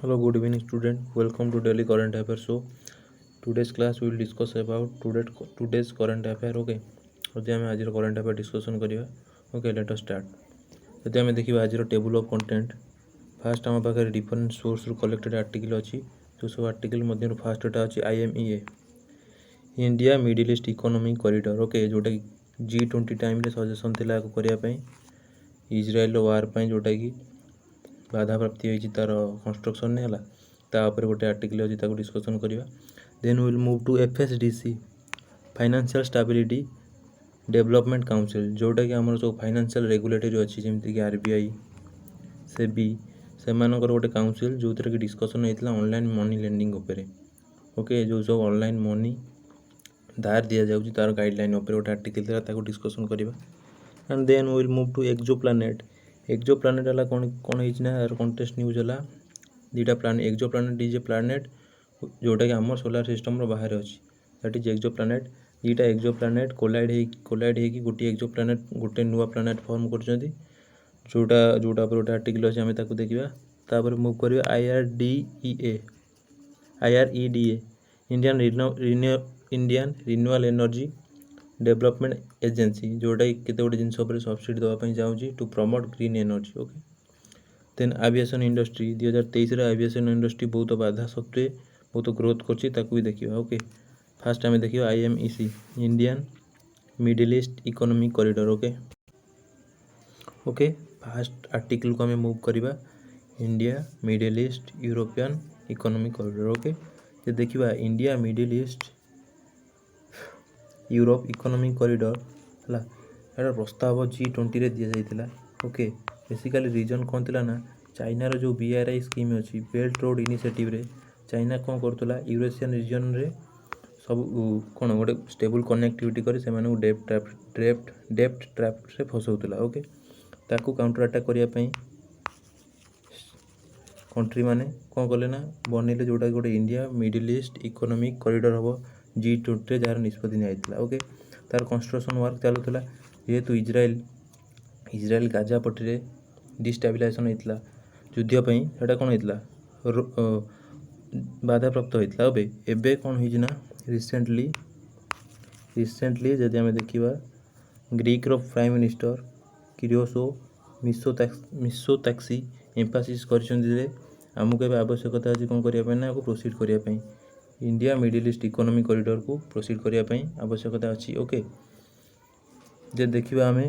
Hello, good evening, student. Welcome to Daily Current Affairs show. Today's class we will discuss about today's current affair. Okay, ଯଦି ଆମେ ଆଜିର current affair discussion କରିବା okay late ଅସ୍ start. ଯଦି ଆମେ ଦେଖିବା ଆଜିର ଟେବୁଲ୍ ଅଫ୍ କଣ୍ଟେଣ୍ଟ, ଫାର୍ଷ୍ଟ ଆମ ପାଖରେ ଡିଫରେଣ୍ଟ ସୋର୍ସରୁ କଲେକ୍ଟେଡ୍ ଆର୍ଟିକଲ୍ ଅଛି। ସେସବୁ ଆର୍ଟିକଲ୍ ମଧ୍ୟରୁ ଫାର୍ଷ୍ଟଟା ଅଛି IMEA, ଇଣ୍ଡିଆ ମିଡିଲ୍ ଇଷ୍ଟ ଇକୋନୋମିକ୍ କରିଡର। ଓକେ, ଯେଉଁଟାକି G20 ଟାଇମ୍ରେ ସଜେସନ୍ ଥିଲା ଆକୁ କରିବା ପାଇଁ, ଇଜ୍ରାଏଲ୍ର ୱାର୍ ପାଇଁ ଯେଉଁଟାକି ବାଧାପ୍ରାପ୍ତି ହୋଇଛି ତାର କନଷ୍ଟ୍ରକ୍ସନ୍ରେ ହେଲା, ତା ଉପରେ ଗୋଟେ ଆର୍ଟିକଲ୍ ଅଛି, ତାକୁ ଡିସ୍କସନ୍ କରିବା। Then will move to FSDC, financial stability development council, ଯେଉଁଟାକି ଆମର ସବୁ ଫାଇନାନ୍ସିଆଲ୍ ରେଗୁଲେଟରୀ ଅଛି ଯେମିତିକି RBI, SEBI, ସେମାନଙ୍କର ଗୋଟେ କାଉନସିଲ୍ ଯେଉଁଥିରେ କି ଡିସ୍କସନ୍ ହେଇଥିଲା ଅନଲାଇନ୍ ମନି ଲେଣ୍ଡିଙ୍ଗ ଉପରେ। ଓକେ, ଯେଉଁ ସବୁ ଅନଲାଇନ୍ ମନି ଧାର ଦିଆଯାଉଛି ତାର ଗାଇଡ଼ଲାଇନ୍ ଉପରେ ଗୋଟେ ଆର୍ଟିକଲ୍ ଥିଲା, ତାକୁ ଡିସ୍କସନ୍ କରିବା। And then will move to exoplanet. Exoplanet ହେଲା କ'ଣ ହେଇଛି ନା, ଏହାର କଣ୍ଟେଷ୍ଟ ନ୍ୟୁଜ୍ ହେଲା ଦୁଇଟା planet. Exoplanet is a planet ଯେଉଁଟାକି ଆମ ସୋଲାର ସିଷ୍ଟମ୍ର ବାହାରେ ଅଛି, ଦ୍ୟାଟ୍ ଇଜ୍ ଏକ୍ସୋପ୍ଲାନେଟ୍। ଦୁଇଟା ଏକ୍ସୋପ୍ଲାନେଟ୍ କୋଲାଇଡ୍ ହେଇକି ଗୋଟିଏ ଏକ୍ସୋପ୍ଲାନେଟ୍ ଗୋଟେ ନୂଆ ପ୍ଲାନେଟ୍ ଫର୍ମ କରୁଛନ୍ତି, ଯେଉଁଟା ଉପରେ ଗୋଟେ ଆର୍ଟିକଲ୍ ଅଛି, ଆମେ ତାକୁ ଦେଖିବା। ତାପରେ ମୁଭ୍ କରିବା IREDA, Indian renewable energy development agency, ଯେଉଁଟାକି କେତେ ଗୋଟେ ଜିନିଷ ଉପରେ ସବସିଡ଼ି ଦେବା ପାଇଁ ଚାହୁଁଛି to promote green energy. Okay, then aviation industry, 2023ରେ ଆଭିଏସନ୍ ଇଣ୍ଡଷ୍ଟ୍ରି ବହୁତ ବାଧା ସତ୍ତ୍ୱେ ବହୁତ ଗ୍ରୋଥ୍ କରୁଛି, ତାକୁ ବି ଦେଖିବା। ଓକେ, ଫାର୍ଷ୍ଟ ଆମେ ଦେଖିବା IMEC, Indian Middle East economic corridor. Okay, first ଆର୍ଟିକଲ୍କୁ ଆମେ ମୁଭ୍ କରିବା, ଇଣ୍ଡିଆ ମିଡିଲ୍ ଇଷ୍ଟ ୟୁରୋପିଆନ୍ ଇକୋନୋମିକ୍ କରିଡର। ଓକେ, ଯେ ଦେଖିବା India Middle East Europe economic corridor ହେଲା, ଏହାର ପ୍ରସ୍ତାବ G20ରେ ଦିଆଯାଇଥିଲା। ଓକେ, ବେସିକାଲି ରିଜନ୍ କ'ଣ ଥିଲା ନା, ଚାଇନାର ଯେଉଁ BRI ସ୍କିମ୍ ଅଛି, ବେଲ୍ଟ ରୋଡ୍ ଇନିସିଏଟିଭ୍ରେ ଚାଇନା କ'ଣ କରୁଥିଲା, ୟୁରେସିଆନ୍ ରିଜନ୍ରେ ସବୁ କ'ଣ ଗୋଟେ ଷ୍ଟେବୁଲ୍ କନେକ୍ଟିଭିଟି କରି ସେମାନଙ୍କୁ ଡେପ୍ଟ ଟ୍ରାପ୍ରେ ଫସାଉଥିଲା। ଓକେ, ତାକୁ କାଉଣ୍ଟର ଆଟାକ୍ କରିବା ପାଇଁ କଣ୍ଟ୍ରିମାନେ କ'ଣ କଲେ ନା, ବନେଇଲେ ଯେଉଁଟାକି ଗୋଟେ ଇଣ୍ଡିଆ ମିଡିଲ୍ ଇଷ୍ଟ ଇକୋନୋମିକ୍ କରିଡର ହେବ G20ରେ, ଯାହାର ନିଷ୍ପତ୍ତି ନିଆଯାଇଥିଲା। ଓକେ, ତାର କନଷ୍ଟ୍ରକ୍ସନ୍ ୱାର୍କ ଚାଲୁଥିଲା, ଯେହେତୁ ଇଜ୍ରାଏଲ୍ ଗାଜା ପଟିରେ ଡିଷ୍ଟାବିଲାଇଜେସନ୍ ହେଇଥିଲା ଯୁଦ୍ଧ ପାଇଁ, ସେଇଟା କ'ଣ ହେଇଥିଲା, ବାଧାପ୍ରାପ୍ତ ହେଇଥିଲା। ଏବେ କ'ଣ ହେଇଛି ନା, ରିସେଣ୍ଟଲି ଯଦି ଆମେ ଦେଖିବା, ଗ୍ରୀକ୍ର ପ୍ରାଇମ୍ ମିନିଷ୍ଟର କିରିଓସ୍ ମିତ୍ସୋତାକ୍ସି ଏମ୍ଫାସିସ୍ କରିଛନ୍ତି ଯେ ଆମକୁ ଏବେ ଆବଶ୍ୟକତା ଅଛି କ'ଣ କରିବା ପାଇଁ ନା, ଆକୁ ପ୍ରୋସିଡ଼୍ କରିବା ପାଇଁ, ଇଣ୍ଡିଆ ମିଡିଲ୍ ଇଷ୍ଟ ଇକୋନୋମିକ୍ କରିଡରକୁ ପ୍ରୋସିଡ଼୍ କରିବା ପାଇଁ ଆବଶ୍ୟକତା ଅଛି। ଓକେ, ଯେ ଦେଖିବା ଆମେ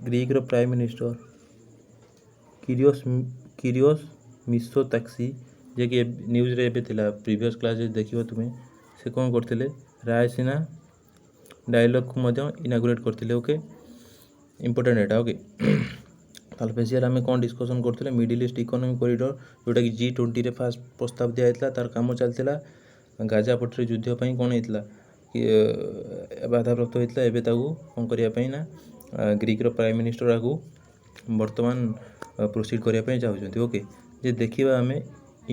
ଗ୍ରୀକ୍ର ପ୍ରାଇମ୍ ମିନିଷ୍ଟର କିରିଓସ୍ ମିତ୍ସୋତାକ୍ସି, ଯିଏକି ନ୍ୟୁଜ୍ରେ ଏବେ ଥିଲା, ପ୍ରିଭିୟସ୍ କ୍ଲାସ୍ରେ ଦେଖିବ ତୁମେ, ସେ କ'ଣ କରିଥିଲେ, ରାୟସିନା ଡାଇଲଗ୍କୁ ମଧ୍ୟ ଇନାଗୁରେଟ୍ କରିଥିଲେ। ଓକେ, ଇମ୍ପୋର୍ଟାଣ୍ଟ ଏଇଟା। ଓକେ, ତାହେଲେ ସ୍ପେସିଆଲ୍ ଆମେ କ'ଣ ଡିସ୍କସନ୍ କରୁଥିଲେ, ମିଡିଲ୍ ଇଷ୍ଟ ଇକୋନୋମିକ୍ କରିଡର ଯେଉଁଟାକି G20ରେ ଫାର୍ଷ୍ଟ ପ୍ରସ୍ତାବ ଦିଆଯାଇଥିଲା, ତାର କାମ ଚାଲିଥିଲା। ଗାଜା ପଟରେ ଯୁଦ୍ଧ ପାଇଁ କ'ଣ ହେଇଥିଲା, ବାଧାପ୍ରାପ୍ତ ହୋଇଥିଲା। ଏବେ ତାକୁ କ'ଣ କରିବା ପାଇଁ ନା, ଗ୍ରୀକ୍ର ପ୍ରାଇମ୍ ମିନିଷ୍ଟର ଆକୁ ବର୍ତ୍ତମାନ ପ୍ରୋସିଡ଼୍ କରିବା ପାଇଁ ଚାହୁଁଛନ୍ତି। ଓକେ, ଯେ ଦେଖିବା ଆମେ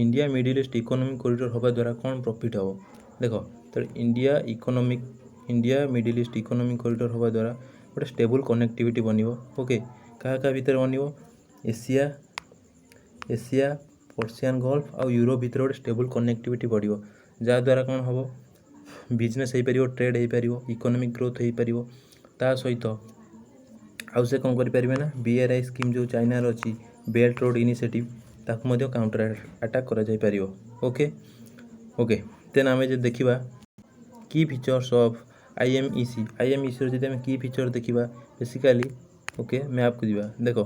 ଇଣ୍ଡିଆ ମିଡିଲ୍ ଇଷ୍ଟ ଇକୋନୋମିକ୍ କରିଡର ହେବା ଦ୍ୱାରା କ'ଣ ପ୍ରଫିଟ୍ ହେବ। ଦେଖ, ତ ଇଣ୍ଡିଆ ମିଡିଲ୍ ଇଷ୍ଟ ଇକୋନୋମିକ୍ କରିଡର ହେବା ଦ୍ୱାରା ଗୋଟେ ଷ୍ଟେବୁଲ୍ କନେକ୍ଟିଭିଟି ବନିବ। ଓକେ, କାହା ଭିତରେ ବନିବ, ଏସିଆ ପର୍ସିଆନ୍ ଗଲ୍ଫ ଆଉ ୟୁରୋପ ଭିତରେ ଗୋଟେ ଷ୍ଟେବୁଲ୍ କନେକ୍ଟିଭିଟି ବଢ଼ିବ, ଯାହାଦ୍ୱାରା କ'ଣ ହେବ, ବିଜନେସ୍ ହେଇପାରିବ, ଟ୍ରେଡ୍ ହେଇପାରିବ, ଇକୋନୋମିକ୍ ଗ୍ରୋଥ୍ ହେଇପାରିବ। ତା ସହିତ ଆଉ ସେ କ'ଣ କରିପାରିବେ ନା, BRI ସ୍କିମ୍ ଯେଉଁ ଚାଇନାର ଅଛି, ବେଲ୍ଟ ରୋଡ୍ ଇନିସିଏଟିଭ୍, ତାକୁ ମଧ୍ୟ କାଉଣ୍ଟର ଆଟାକ୍ କରାଯାଇପାରିବ। ଓକେ, ଦେନ୍ ଆମେ ଯଦି ଦେଖିବା କି ଫିଚର୍ସ ଅଫ୍ IMECର ଯଦି ଆମେ କି ଫିଚର୍ ଦେଖିବା, ବେସିକାଲି ଓକେ ମ୍ୟାପ୍କୁ ଯିବା। ଦେଖ,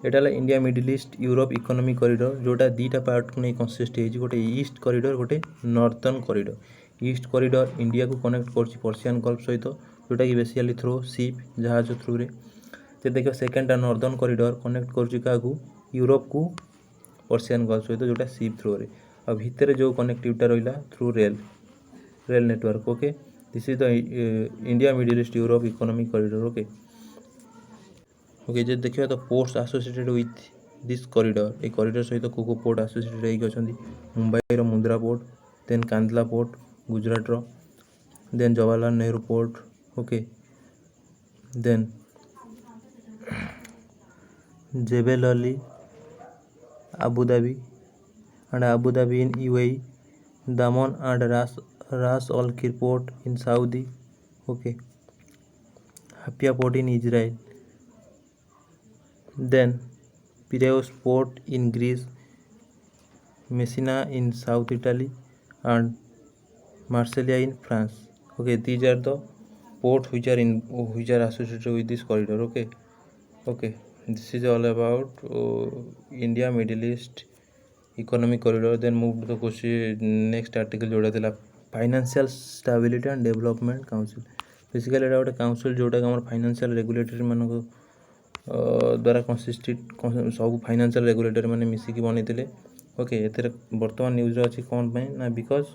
ଏଇଟା ହେଲା India Middle East Europe economic corridor, ଯେଉଁଟା ଦୁଇଟା ପାର୍ଟକୁ ନେଇ କନସିଷ୍ଟ ହେଇଛି, ଗୋଟେ ଇଷ୍ଟ କରିଡର, ଗୋଟେ ନର୍ଦର୍ଣ୍ଣ କରିଡର। ଇଷ୍ଟ କରିଡର ଇଣ୍ଡିଆକୁ କନେକ୍ଟ କରୁଛି ପର୍ସିଆନ୍ ଗଲ୍ଫ ସହିତ, ଯେଉଁଟାକି ବେସିକାଲି ଥ୍ରୋ ସିପ୍, ଜାହାଜ ଥ୍ରୁରେ। ଯଦି ଦେଖିବା ସେକେଣ୍ଡଟା ନର୍ଦର୍ଣ୍ଣ କରିଡର କନେକ୍ଟ କରୁଛି କାହାକୁ, ୟୁରୋପକୁ ପର୍ସିଆନ୍ ଗଲ୍ଫ ସହିତ, ଯେଉଁଟା ସିପ୍ ଥ୍ରୋରେ। ଆଉ ଭିତରେ ଯେଉଁ କନେକ୍ଟିଭିଟା ରହିଲା through rail network. Okay, this is the India Middle East Europe economic corridor. Okay, ଯଦି ଦେଖିବା ତ ports associated with this corridor, এই କରିଡର ସହିତ କେଉଁ ପୋର୍ଟ ଆସୋସିଏଟେଡ୍ ହେଇକି ଅଛନ୍ତି, ମୁମ୍ବାଇର Mundra port, then Kandla port ଗୁଜରାଟର, then Jawaharlal Nehru port. Okay, then Jebel Ali Abu Dhabi, and Abu Dhabi in UAE, Daman and Ras Al Khaimah port in Saudi, okay, Hapia port in Israel, then Piraeus port in Greece, Messina in South Italy, and Marseille in France. Okay, these are the ports which are associated with this corridor. Okay, this is all about India Middle East economic corridor. Then move to the question next article जोड़ा थिला financial stability and development council. Basically एटा गोटे council जोटा कि हमर financial regulatory मानको द्वारा कनसिस्टेड सब financial regulatory माने मिसिकी बनिथिले. ओके, एथरे वर्तमान न्यूज अछि कोन पय ना बिकॉज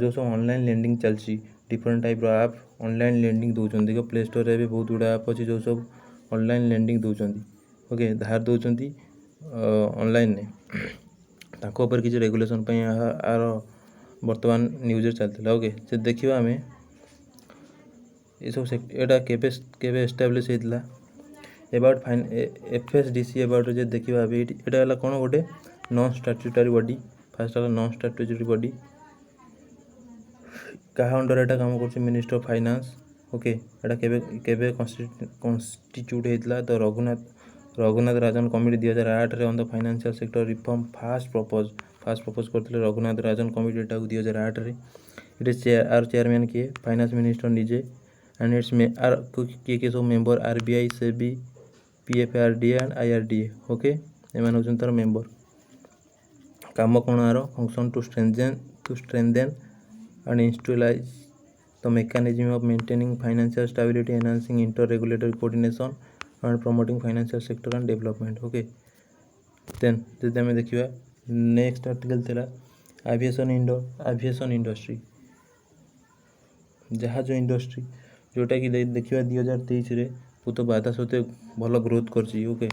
जो सब ऑनलाइन लेंडिंग चलछि डिफरेंट टाइप रो ऐप ऑनलाइन लेंडिंग दउछन. देखो प्ले स्टोर रे भी बहुत गुडा ऐप अछि जो सब ऑनलाइन लेंडिंग दउछन. ओके, धार दउछन ऑनलाइन ने ताको ऊपर किसी रेगुलेशन पय आर वर्तमान न्यूज रे चलथिला. ओके, से देखिबा हमें ये सब एटा केबे establish हेतला about fine FSDC about जे देखिबा अबे एटा हला कोन गोटे नॉन स्टैट्यूटरी बॉडी. फर्स्ट हला नॉन स्टैट्यूटरी बॉडी कहा अंडर एटा काम करछ मिनिस्टर ऑफ फाइनेंस. ओके, एटा केबे कॉन्स्टिट्यूट हेतला तो रघुनाथ राजन कमिटी 2008 रे on the financial sector reform fast propose करथिले रघुनाथ राजन कमिटी एटा 2008 रे. इट इज चेयरमैन के फाइनेंस मिनिस्टर निजे एंड इट्स में आर के सब member RBI SEBI PFRDA and IRDA. Okay, एमान होचन तार मेंबर. काम कोन आरो function to strengthen and institutionalize the mechanism of maintaining financial stability, enhancing inter-regulatory coordination and promoting financial sector and development. Okay, then जदि आम देखा नेक्स्ट आर्टिकल थिला एविएशन इंडस्ट्री जहाज इंडस्ट्री जोटा कि देखा 2023 रे बहुत बाधा सत्वे भल ग्रोथ करछि. ओके,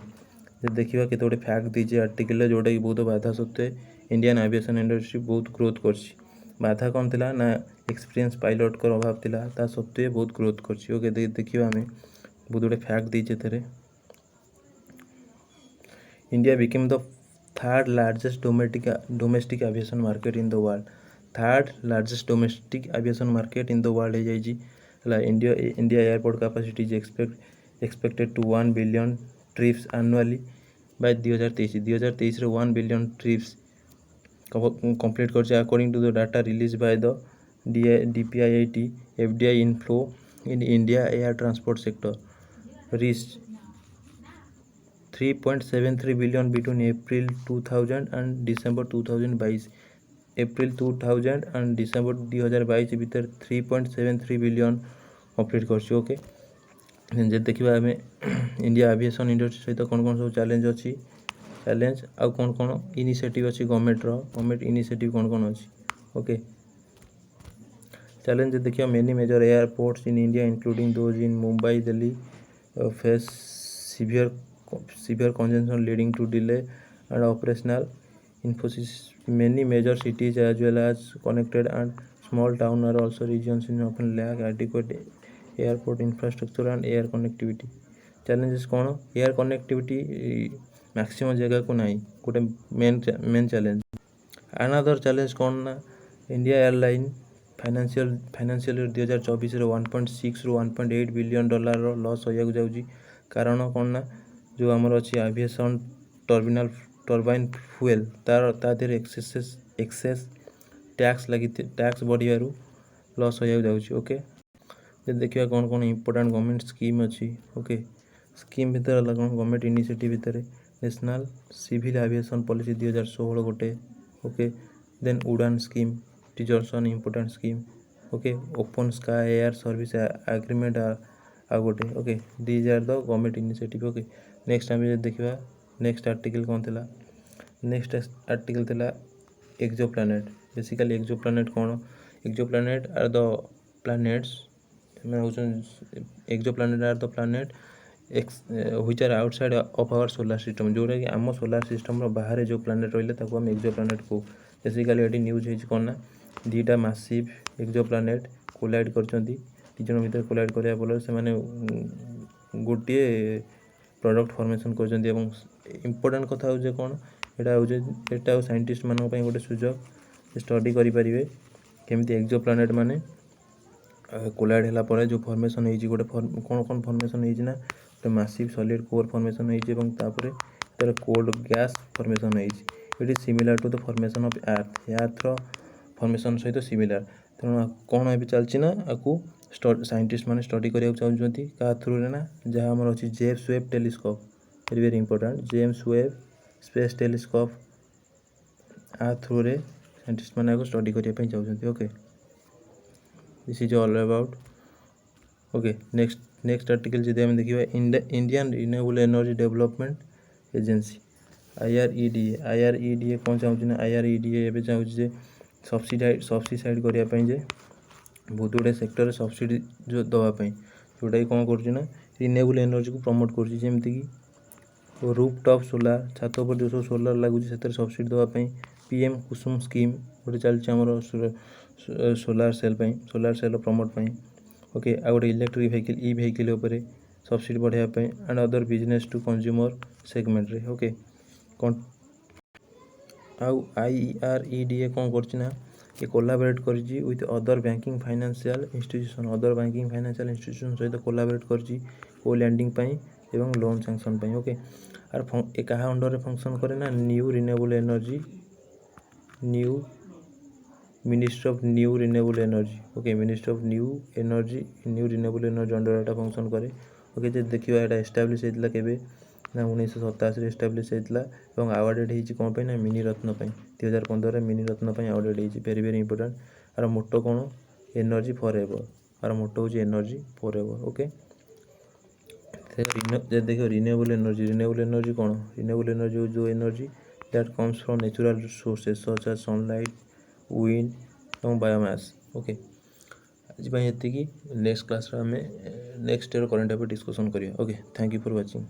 देखा केते गोटे फैक्ट दीजिए आर्टिकल जोटा कि बहुत बाधा सत्वे इंडियन एविएशन इंडस्ट्री बहुत ग्रोथ करछि. बाधा कौन थिला ना एक्सपीरियंस पायलट कर अभाव थिला ता सत्वे बहुत ग्रोथ करछि. ओके, देखिबा हमें बहुत गुडे फैक्ट दीचे थरे. India became the third largest domestic aviation market in the world. Third largest domestic aviation market in the world हो जाइछि. हला India airport capacity is expected to 1 billion trips annually by 2023 रे 1 बिलियन ट्रिप्स complete करছে according to the data released by the DPIIT. FDI inflow in India air transport sector reached 3.73 billion between April 2000 and December 2022. April 2000 and December 2022 भीतर 3.73 billion complete करछि. Okay, जे देखिबा हमें India aviation industry सहित कोन कोन सब challenge अछि challenge आउ कौन कौन इनिशिएटिव अच्छी गवर्नमेंट इनिशिएटिव कौन कौन अच्छी. ओके, चैलेंज देखिए many major airports in India including those in Mumbai Delhi face severe congestion leading to delay and operational inefficiencies. Many major cities as well as connected and small town are also regions in often lack adequate airport infrastructure and air connectivity. Challenges कौन air connectivity maximum जगह को नहीं गोटे main challenge. Another challenge कौन ना India airline financial 2024 रे 1.6 रु 1.8 billion dollar loss होया जाउची. कारण कौन ना जो आमर अच्छी एविएशन टर्बाइन फ्यूएल ता देर एक्सेस टैक्स बढ़ियारू लॉस होया जाउची. ओके, देखिए कौन कौन इंपोर्टेंट गवर्नमेंट स्कीम अच्छी. ओके, स्कीम भितर कौन गवर्नमेंट इनिशिएटिव भितर नेशनल सिविल एविएशन पॉलिसी 2016 गोटे. Okay, then UDAN scheme it is also an important scheme. Okay, open sky air service agreement आ गोटे. Okay, these are the government initiative. Okay, next आम देखा next article कौन थिला next article थिला exoplanet. Basically एक्सो planet कौन exoplanet are the planets exoplanet are the planet which are outside of our solar system. जोटा कि आम solar system बाहर जो प्लानेट रही है आम एक्सो प्लानेट को. बेसिकली ये न्यूज हो दीटा मासिव एक्सो प्लानेट कोलाइड कर दिजन भर कोलाइड करने फल से गोटे प्रोडक्ट फॉर्मेशन कर. इम्पोर्टेंट कथा हो कौन एटा साइंटिस्ट मान गोटे सुजोग स्टडी करें केमती एक्सो प्लानेट माने कोलाइड होला परे जो फॉर्मेशन होइछि गोटे कौन कौन फॉर्मेशन होइछि ना गोटे मैसिव सॉलिड कोर फॉर्मेशन होइछि एवं तापरे तार कोल्ड गैस फॉर्मेशन होइछि it is similar to the formation of earth रो फॉर्मेशन सहित सिमिलर तेणु कौन ए चलछि ना आकु साइंटिस्ट माने स्टडी करिया चाहउछंती का थ्रू रे ना जहा हमर अछि James Webb telescope very very important James Webb space telescope आ थ्रू रे साइंटिस्ट माने आकु स्टडी करिया पई चाहउछंती okay this is all about okay next article जदि हम देखिबा Indian renewable energy development agency IREDA कौन चाहूँ ना IREDA एवं चाहूँ जे सब्सिडाइड करने जे बहुत गुड़े सेक्टर सब्सिडी जो दवापाई जोटा कि कौन कर रिन्यूएबल एनर्जी को प्रमोट करमती कि रूफटॉप सोलार छात पर जो सब सोलार लगुच से सब्सिडी दवापाई PM कुसुम स्कीम गोटे चलती आम सोलार सेल प्रमोट पाई ओके आ गोटे इलेक्ट्रिक व्हीकल ई-व्हीकल उपर सब्सिडी बढ़ाई and other business to consumer segment रे ओके कौन आउ IREDA कौन करना ये कोलाबरेट करिछि with other banking financial institution सहित कोलाबरेट करिछि को लैंडिंग पाई एवं लोन सैंक्शन पाई ओके आर ए कहा अंडर रे फंक्शन करे ना new renewable energy ministry of new renewable energy okay ministry of new renewable energy under Etah function करे ओके जे देखिबा एटा एस्टैब्लिश हेतला केबे ना 1987 एस्टैब्लिश हेतला एवं अवार्डेड हेछि कोन पे ना मिनी रत्न पे 2015 रे मिनी रत्न पे अवार्डेड हेछि वेरी वेरी इंपोर्टेंट आर मोटो कोन एनर्जी फॉरएवर आर मोटो होछि एनर्जी फॉरएवर ओके जे देखो रिन्यूएबल एनर्जी कोन रिन्यूएबल एनर्जी जो energy that comes from natural sources such as sunlight wind एवं बायोमास ओके आज एति नेक्स्ट क्लास रे हमें next year current affair discussion करिया okay thank you for watching.